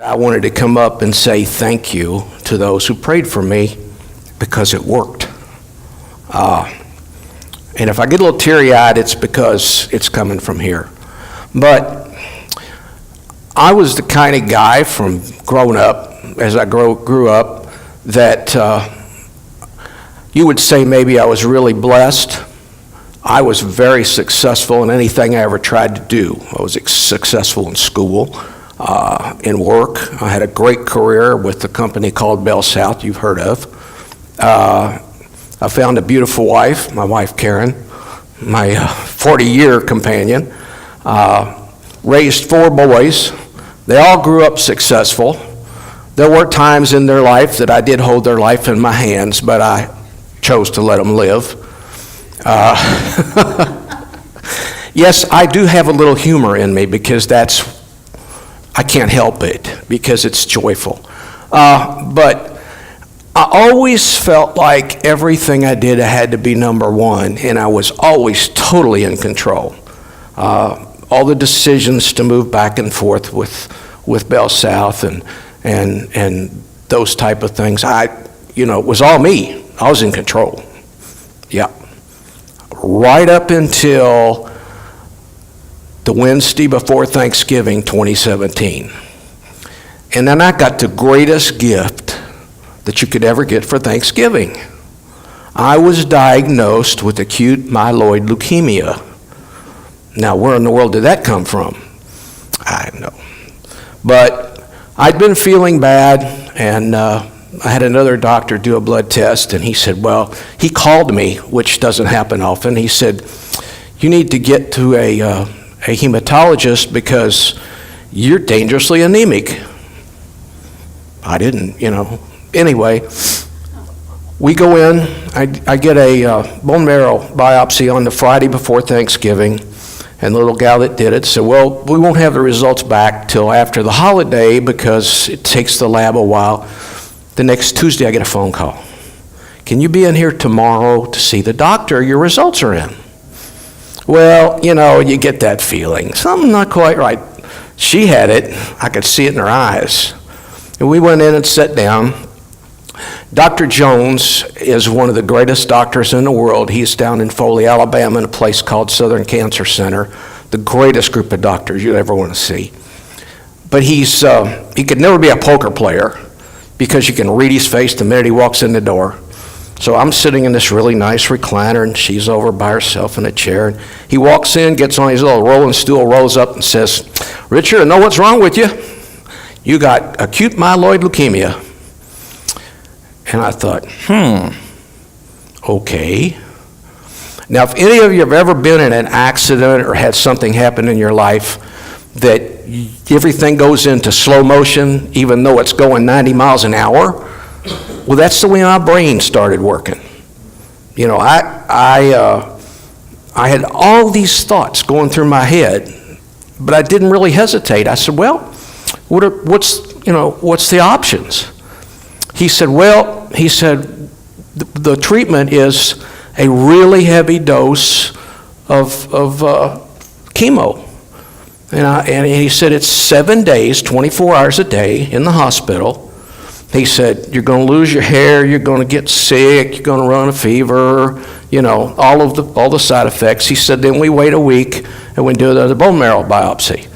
I wanted to come up and say thank you to those who prayed for me because it worked. And if I get a little teary-eyed, it's because it's coming from here. But I was the kind of guy from growing up, as I grew up, that you would say maybe I was really blessed. I was very successful in anything I ever tried to do. I was successful in school. In work. I had a great career with a company called Bell South, you've heard of. I found a beautiful wife, my wife Karen, my 40-year companion. Raised 4 boys. They all grew up successful. There were times in their life that I did hold their life in my hands, but I chose to let them live. Yes, I do have a little humor in me because I can't help it because it's joyful. But I always felt like everything I did had to be number one, and I was always totally in control. All the decisions to move back and forth with Bell South and those type of things, it was all me. I was in control. Yeah. Right up until the Wednesday before Thanksgiving 2017. And then I got the greatest gift that you could ever get for Thanksgiving. I was diagnosed with acute myeloid leukemia. Now, where in the world did that come from? I don't know. But I'd been feeling bad, and I had another doctor do a blood test, and he said, he called me, which doesn't happen often. He said, you need to get to a hematologist because you're dangerously anemic. I didn't, Anyway, we go in, I get a bone marrow biopsy on the Friday before Thanksgiving, and the little gal that did it said, we won't have the results back till after the holiday because it takes the lab a while. The next Tuesday I get a phone call. Can you be in here tomorrow to see the doctor? Your results are in. Well, you get that feeling. Something not quite right. She had it. I could see it in her eyes. And we went in and sat down. Dr. Jones is one of the greatest doctors in the world. He's down in Foley, Alabama, in a place called Southern Cancer Center. The greatest group of doctors you'd ever want to see. But he could never be a poker player because you can read his face the minute he walks in the door. So I'm sitting in this really nice recliner, and she's over by herself in a chair. And he walks in, gets on his little rolling stool, rolls up and says, Richard, I know what's wrong with you. You got acute myeloid leukemia. And I thought, okay. Now, if any of you have ever been in an accident or had something happen in your life that everything goes into slow motion, even though it's going 90 miles an hour, well, that's the way my brain started working. I had all these thoughts going through my head, but I didn't really hesitate. I said, what's the options? He said, the treatment is a really heavy dose of chemo. And he said, it's 7 days, 24 hours a day in the hospital. He said, you're going to lose your hair, you're going to get sick, you're going to run a fever, all the side effects. He said, then we wait a week and we do the bone marrow biopsy.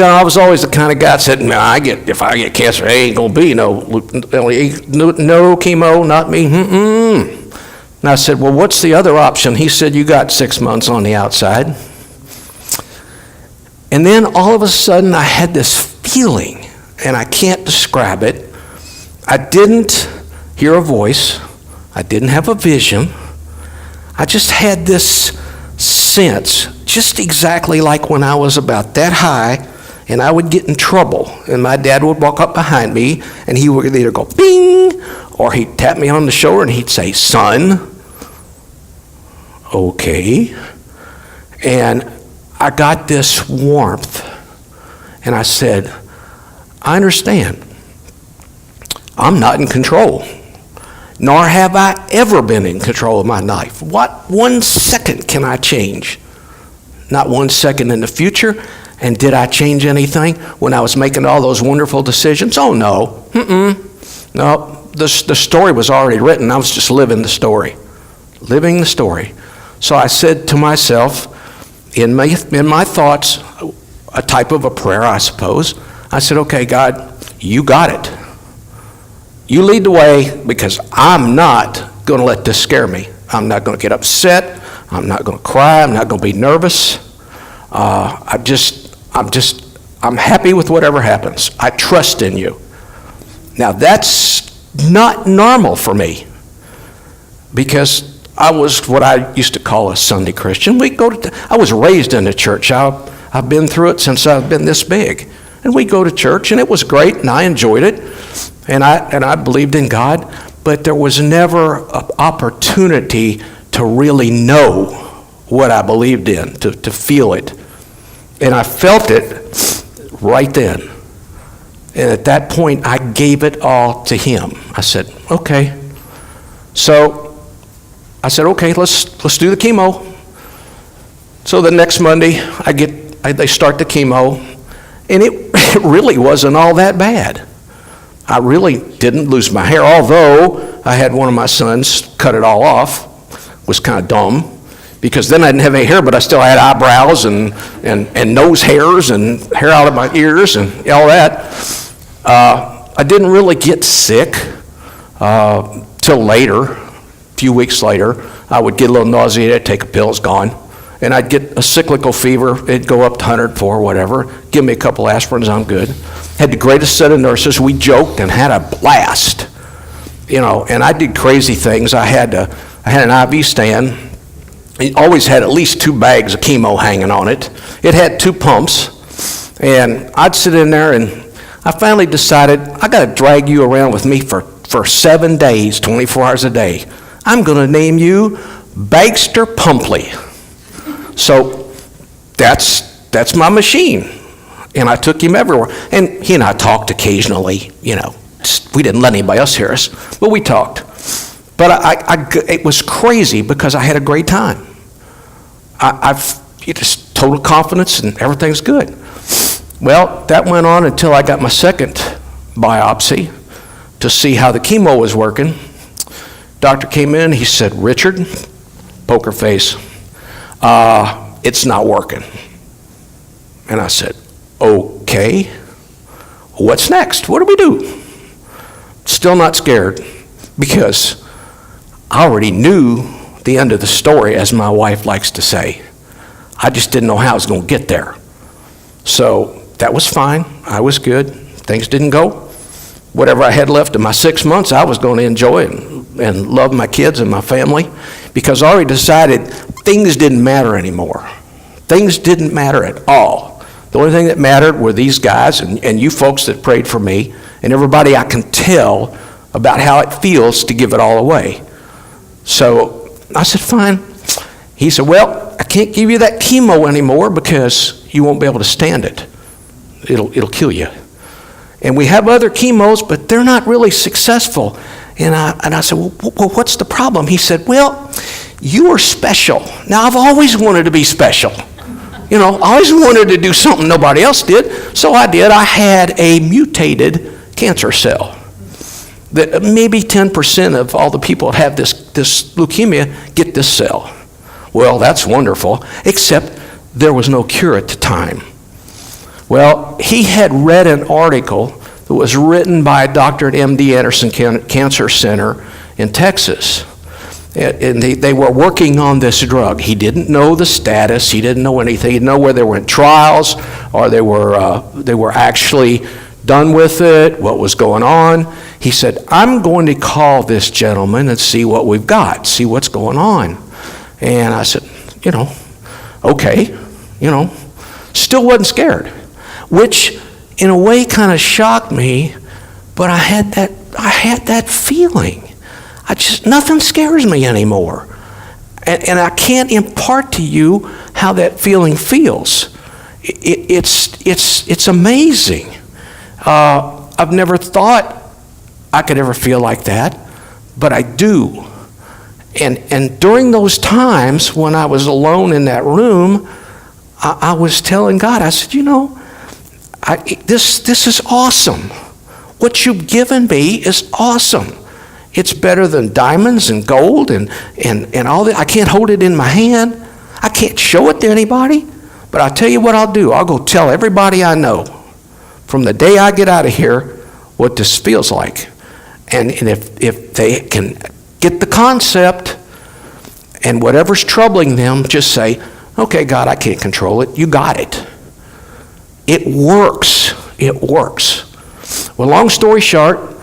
I was always the kind of guy that said, if I get cancer, it ain't going to be no chemo, not me. And I said, what's the other option? He said, you got 6 months on the outside. And then all of a sudden I had this feeling, and I can't describe it. I didn't hear a voice. I didn't have a vision. I just had this sense, just exactly like when I was about that high, and I would get in trouble, and my dad would walk up behind me, and he would either go bing, or he'd tap me on the shoulder, and he'd say, son, okay. And I got this warmth, and I said, I understand. I'm not in control, nor have I ever been in control of my life. What 1 second can I change? Not 1 second in the future, And did I change anything when I was making all those wonderful decisions? Oh, no. No, the story was already written. I was just living the story. Living the story. So I said to myself, in my thoughts, a type of a prayer, I suppose, I said, okay, God, you got it. You lead the way, because I'm not going to let this scare me. I'm not going to get upset. I'm not going to cry. I'm not going to be nervous. I'm happy with whatever happens. I trust in you. Now, that's not normal for me, because I was what I used to call a Sunday Christian. I was raised in the church. I've been through it since I've been this big. And we go to church, and it was great, and I enjoyed it, and I believed in God, but there was never an opportunity to really know what I believed in, to feel it. And I felt it right then. And at that point, I gave it all to him. I said, okay. So I said, okay, let's do the chemo. So the next Monday, they start the chemo, and it really wasn't all that bad. I really didn't lose my hair, although I had one of my sons cut it all off. It was kind of dumb, because then I didn't have any hair, but I still had eyebrows and nose hairs and hair out of my ears and all that. I didn't really get sick till later. A few weeks later, I would get a little nauseated, I'd take a pill, it's gone. And I'd get a cyclical fever, it'd go up to 104, whatever. Give me a couple aspirins, I'm good. Had the greatest set of nurses. We joked and had a blast. And I did crazy things. I had an IV stand. It always had at least 2 bags of chemo hanging on it. It had 2 pumps. And I'd sit in there, and I finally decided, I got to drag you around with me for 7 days, 24 hours a day. I'm going to name you Baxter Pumpley. So that's my machine. And I took him everywhere. And he and I talked occasionally, We didn't let anybody else hear us, but we talked. But it was crazy, because I had a great time. I've just total confidence, and everything's good. Well, that went on until I got my second biopsy to see how the chemo was working. Doctor came in, he said, Richard, poker face, it's not working. And I said, okay, what's next? What do we do? Still not scared, because I already knew the end of the story, as my wife likes to say. I just didn't know how I was going to get there. So that was fine. I was good. Things didn't go. Whatever I had left in my 6 months, I was going to enjoy and love my kids and my family, because I already decided things didn't matter anymore. Things didn't matter at all. The only thing that mattered were these guys and you folks that prayed for me, and everybody I can tell about how it feels to give it all away. So I said, fine. He said, well, I can't give you that chemo anymore, because you won't be able to stand it. It'll kill you. And we have other chemos, but they're not really successful. And I said, well, what's the problem? He said, well, you are special. Now, I've always wanted to be special. I always wanted to do something nobody else did. So I did. I had a mutated cancer cell. That maybe 10% of all the people that have this leukemia get this cell. Well, that's wonderful, except there was no cure at the time. Well, he had read an article that was written by a doctor at MD Anderson Cancer Center in Texas. And they were working on this drug. He didn't know the status. He didn't know anything. He didn't know whether they were in trials or they were actually done with it, what was going on. He said, I'm going to call this gentleman and see what we've got, see what's going on. And I said, okay, still wasn't scared, which in a way kind of shocked me, but I had that feeling. Nothing scares me anymore. And I can't impart to you how that feeling feels. It's amazing. I've never thought I could ever feel like that, but I do. And during those times when I was alone in that room, I was telling God, I said, this is awesome. What you've given me is awesome. It's better than diamonds and gold and all that. I can't hold it in my hand. I can't show it to anybody. But I'll tell you what I'll do. I'll go tell everybody I know from the day I get out of here what this feels like. And if they can get the concept and whatever's troubling them, just say, okay, God, I can't control it. You got it. It works. It works. Well, long story short,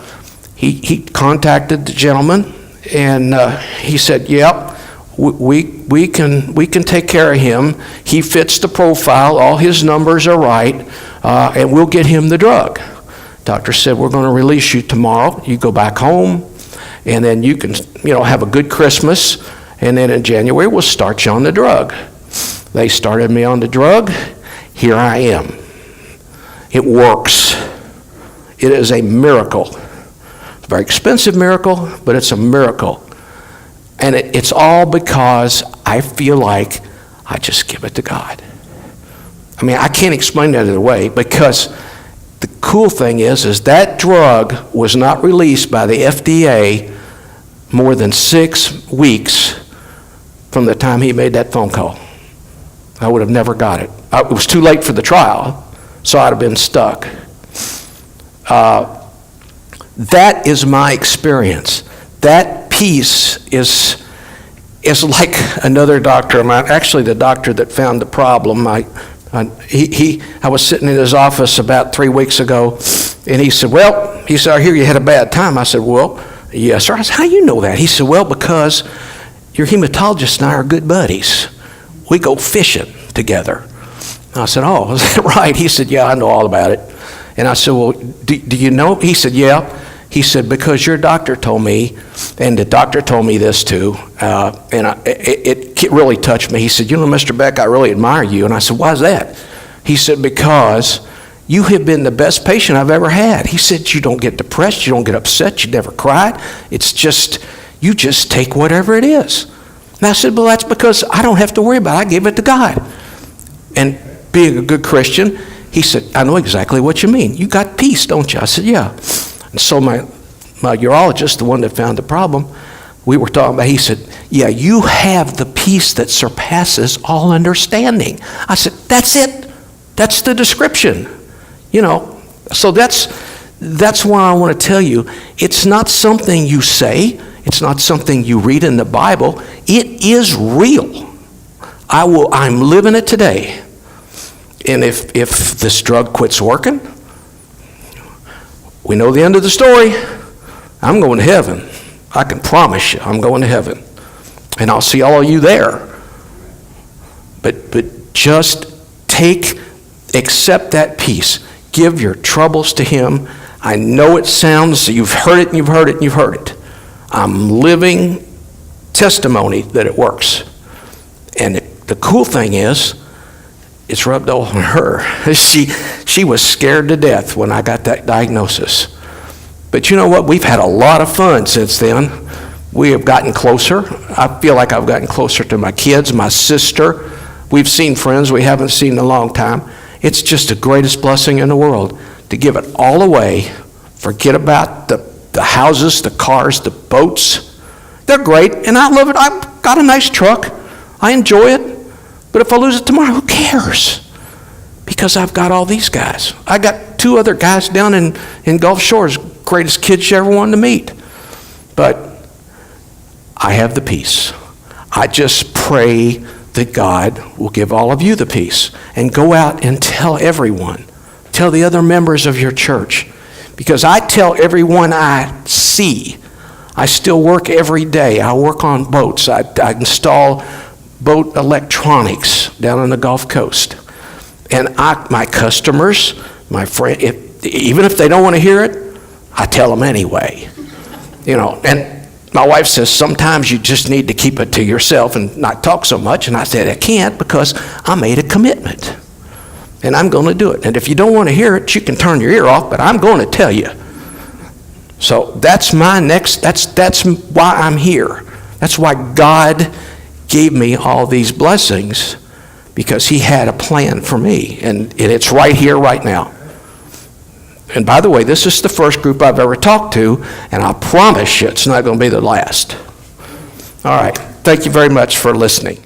he contacted the gentleman, and he said, yep, we can take care of him. He fits the profile. All his numbers are right, and we'll get him the drug. Doctor said, we're going to release you tomorrow. You go back home, and then you can have a good Christmas, and then in January we'll start you on the drug. They started me on the drug. Here I am. It works. It is a miracle. It's a very expensive miracle, but it's a miracle. And it's all because I feel like I just give it to God. I mean, I can't explain that other way, because the cool thing is that drug was not released by the FDA more than 6 weeks from the time he made that phone call. I would have never got it. It was too late for the trial, so I'd have been stuck. That is my experience. That peace is like another doctor of mine, actually the doctor that found the problem. I was sitting in his office about 3 weeks ago, and he said, I hear you had a bad time. I said, well, yes, sir. I said, how do you know that? He said, well, because your hematologist and I are good buddies. We go fishing together. I said, oh, is that right? He said, yeah, I know all about it. And I said, well, do you know? He said, yeah. He said, because your doctor told me, and the doctor told me this too, and it really touched me. He said, Mr. Beck, I really admire you. And I said, why is that? He said, because you have been the best patient I've ever had. He said, you don't get depressed, you don't get upset, you never cried. It's just, you just take whatever it is. And I said, well, that's because I don't have to worry about it. I give it to God. And being a good Christian, he said, I know exactly what you mean. You got peace, don't you? I said, yeah. And so my urologist, the one that found the problem, we were talking about, he said, yeah, you have the peace that surpasses all understanding. I said, that's it. That's the description. So that's why I want to tell you, it's not something you say. It's not something you read in the Bible. It is real. I'm living it today. And if this drug quits working, we know the end of the story. I'm going to heaven. I can promise you I'm going to heaven. And I'll see all of you there. But just accept that peace. Give your troubles to him. I know it sounds, you've heard it and you've heard it and you've heard it. I'm living testimony that it works. And the cool thing is, it's rubbed off on her. She was scared to death when I got that diagnosis. But you know what? We've had a lot of fun since then. We have gotten closer. I feel like I've gotten closer to my kids, my sister. We've seen friends we haven't seen in a long time. It's just the greatest blessing in the world to give it all away. Forget about the houses, the cars, the boats. They're great, and I love it. I've got a nice truck. I enjoy it. But if I lose it tomorrow, who cares? Because I've got all these guys. I got 2 other guys down in Gulf Shores, greatest kids you ever wanted to meet. But I have the peace. I just pray that God will give all of you the peace. And go out and tell everyone. Tell the other members of your church. Because I tell everyone I see. I still work every day. I work on boats. I install boat electronics down on the Gulf Coast. And my customers, my friend, even if they don't want to hear it, I tell them anyway. And my wife says, sometimes you just need to keep it to yourself and not talk so much. And I said, I can't, because I made a commitment. And I'm going to do it. And if you don't want to hear it, you can turn your ear off, but I'm going to tell you. So that's why I'm here. That's why God gave me all these blessings, because he had a plan for me, and it's right here, right now. And by the way, this is the first group I've ever talked to, and I promise you it's not going to be the last. All right. Thank you very much for listening.